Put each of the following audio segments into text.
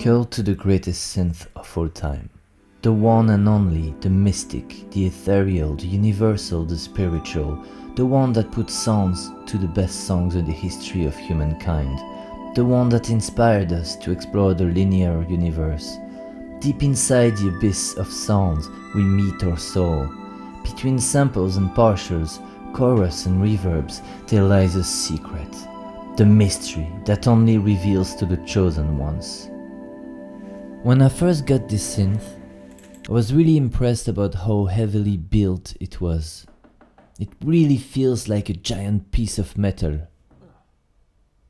Call to the greatest synth of all time. The one and only, the mystic, the ethereal, the universal, the spiritual, the one that put sounds to the best songs in the history of humankind, the one that inspired us to explore the linear universe. Deep inside the abyss of sounds, we meet our soul. Between samples and partials, chorus and reverbs, there lies a secret, the mystery that only reveals to the chosen ones. When I first got this synth, I was really impressed about how heavily built it was. It really feels like a giant piece of metal.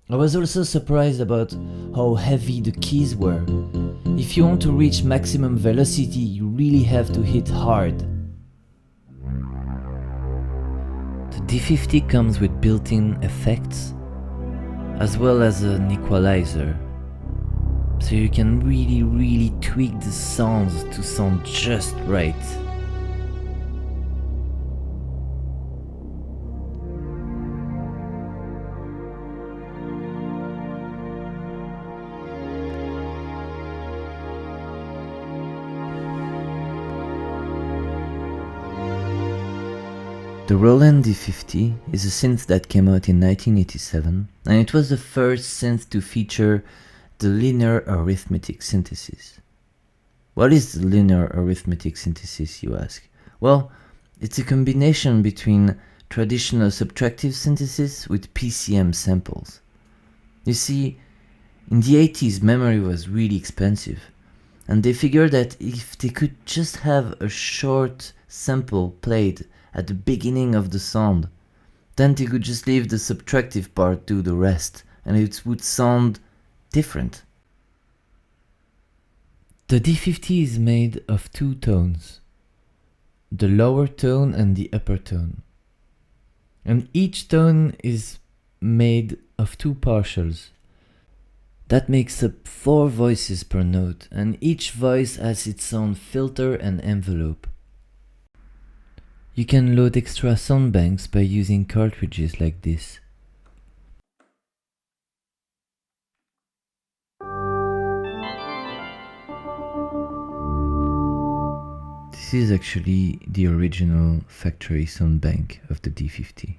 I was also surprised about how heavy the keys were. If you want to reach maximum velocity, you really have to hit hard. The D-50 comes with built-in effects, as well as an equalizer. So you can really tweak the sounds to sound just right. The Roland D-50 is a synth that came out in 1987, and it was the first synth to feature the linear arithmetic synthesis. What is the linear arithmetic synthesis, you ask? Well, it's a combination between traditional subtractive synthesis with PCM samples. You see, in the 80s memory was really expensive, and they figured that if they could just have a short sample played at the beginning of the sound, then they could just leave the subtractive part do the rest, and it would sound different. The D-50 is made of two tones, the lower tone and the upper tone. And each tone is made of two partials. That makes up 4 voices per note, and each voice has its own filter and envelope. You can load extra sound banks by using cartridges like this. This is actually the original factory sound bank of the D-50.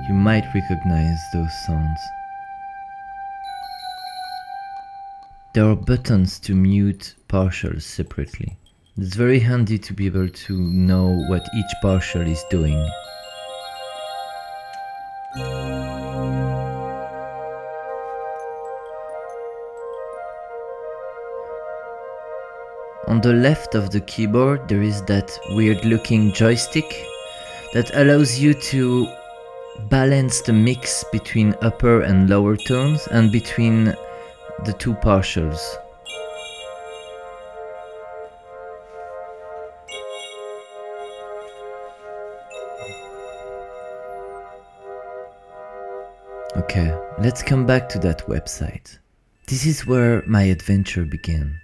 You might recognize those sounds. There are buttons to mute partials separately. It's very handy to be able to know what each partial is doing. On the left of the keyboard there is that weird looking joystick that allows you to balance the mix between upper and lower tones and between the two partials. Okay, let's come back to that website. This is where my adventure began.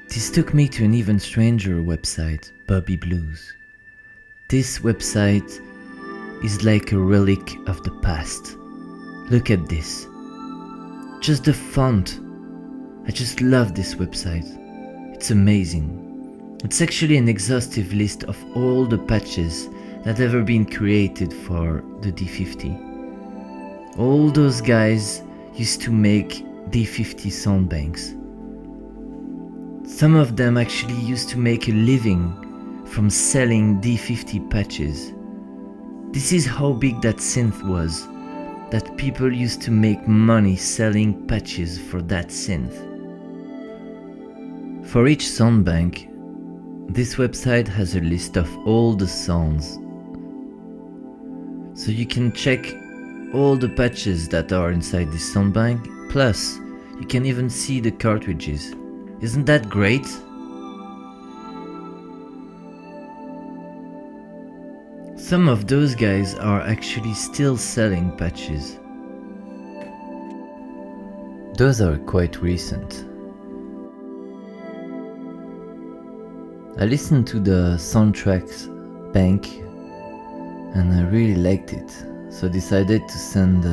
This took me to an even stranger website, Bobby Blues. This website is like a relic of the past. Look at this. Just the font. I just love this website. It's amazing. It's actually an exhaustive list of all the patches that have ever been created for the D-50. All those guys used to make D-50 sound banks. Some of them actually used to make a living from selling D-50 patches. This is how big that synth was, that people used to make money selling patches for that synth. For each sound bank, this website has a list of all the sounds. So you can check all the patches that are inside this sound bank, plus you can even see the cartridges. Isn't that great? Some of those guys are actually still selling patches. Those are quite recent. I listened to the soundtracks bank and I really liked it. So decided to send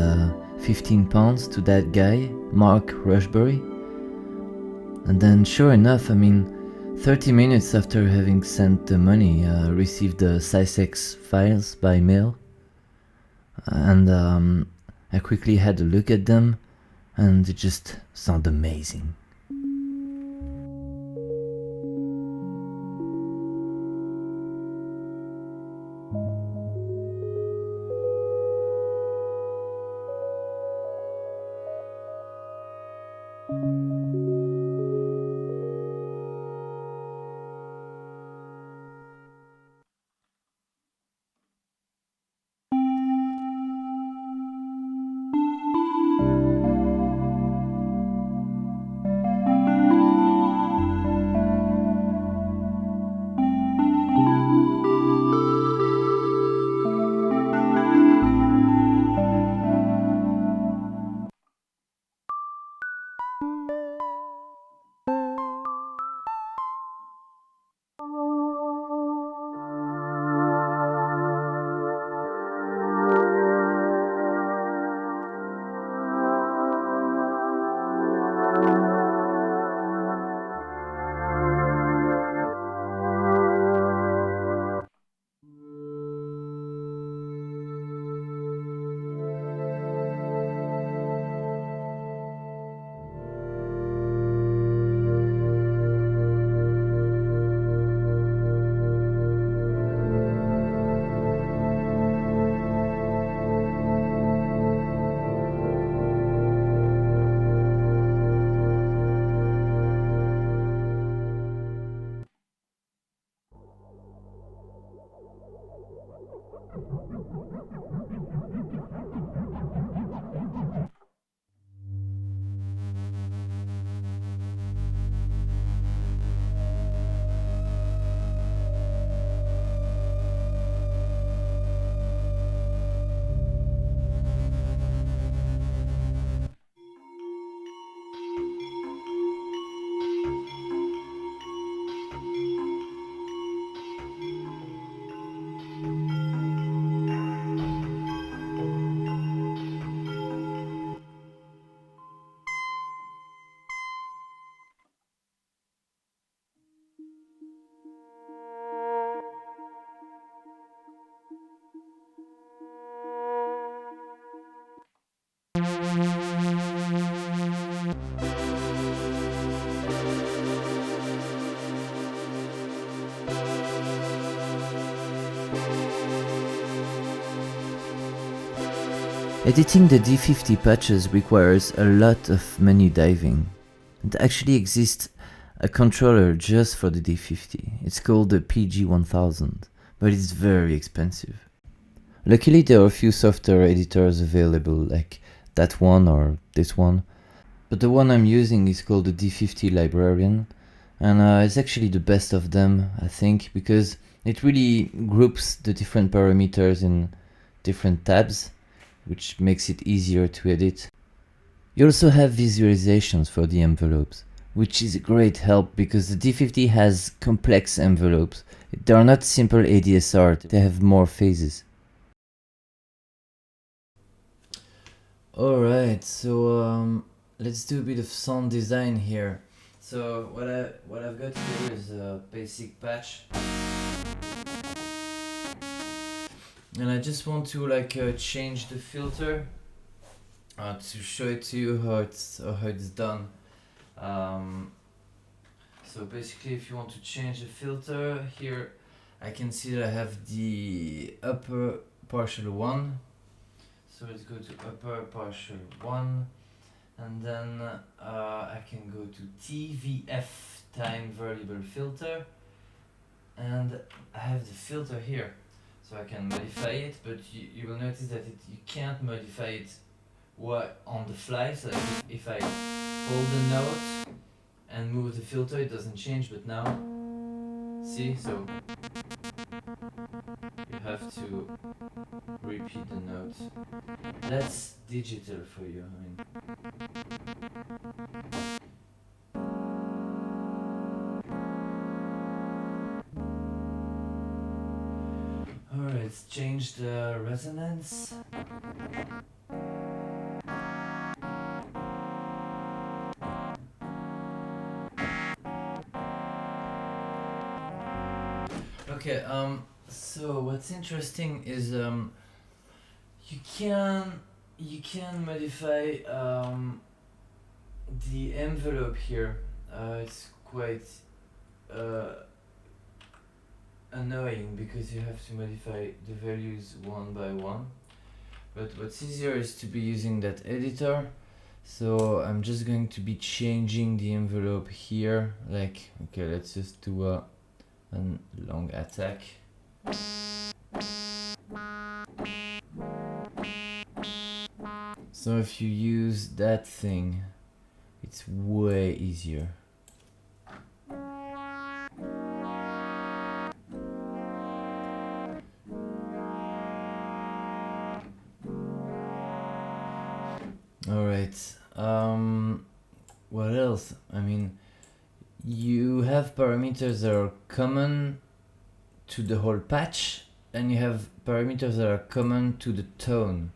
15 pounds to that guy, Mark Rushbury. And then sure enough, 30 minutes after having sent the money, I received the Sussex files by mail. And I quickly had a look at them, and it just sounded amazing. Editing the D-50 patches requires a lot of menu diving. There actually exists a controller just for the D-50. It's called the PG-1000, but it's very expensive. Luckily there are a few software editors available, like that one or this one, but the one I'm using is called the D-50 Librarian, and it's actually the best of them, I think, because it really groups the different parameters in different tabs, which makes it easier to edit. You also have visualizations for the envelopes, which is a great help because the D-50 has complex envelopes. They are not simple ADSR, they have more phases. Alright, so let's do a bit of sound design here. So what I've got here is a basic patch. And I just want to change the filter to show it to you how it's done. So basically, if you want to change the filter here, I can see that I have the upper partial 1. So let's go to upper partial 1, and then I can go to TVF, time variable filter, and I have the filter here. So I can modify it, but you will notice that you can't modify it on the fly. So if I hold the note and move the filter, it doesn't change, but now, see, so you have to repeat the note. That's digital for you, Alright, let's change the resonance. Okay, so what's interesting is you can modify the envelope here. It's quite annoying because you have to modify the values one by one. But what's easier is to be using that editor. So I'm just going to be changing the envelope here. Like, okay, let's just do a long attack. So if you use that thing, it's way easier. Alright, what else? I mean, you have parameters that are common to the whole patch, and you have parameters that are common to the tone.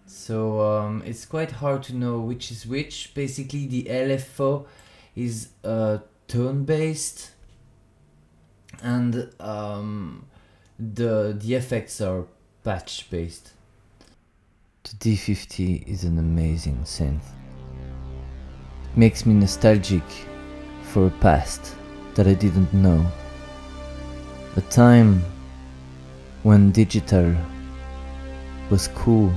So it's quite hard to know which is which. Basically, the LFO is tone based, and the effects are patch based. The D-50 is an amazing synth. It makes me nostalgic for a past that I didn't know. A time when digital was cool.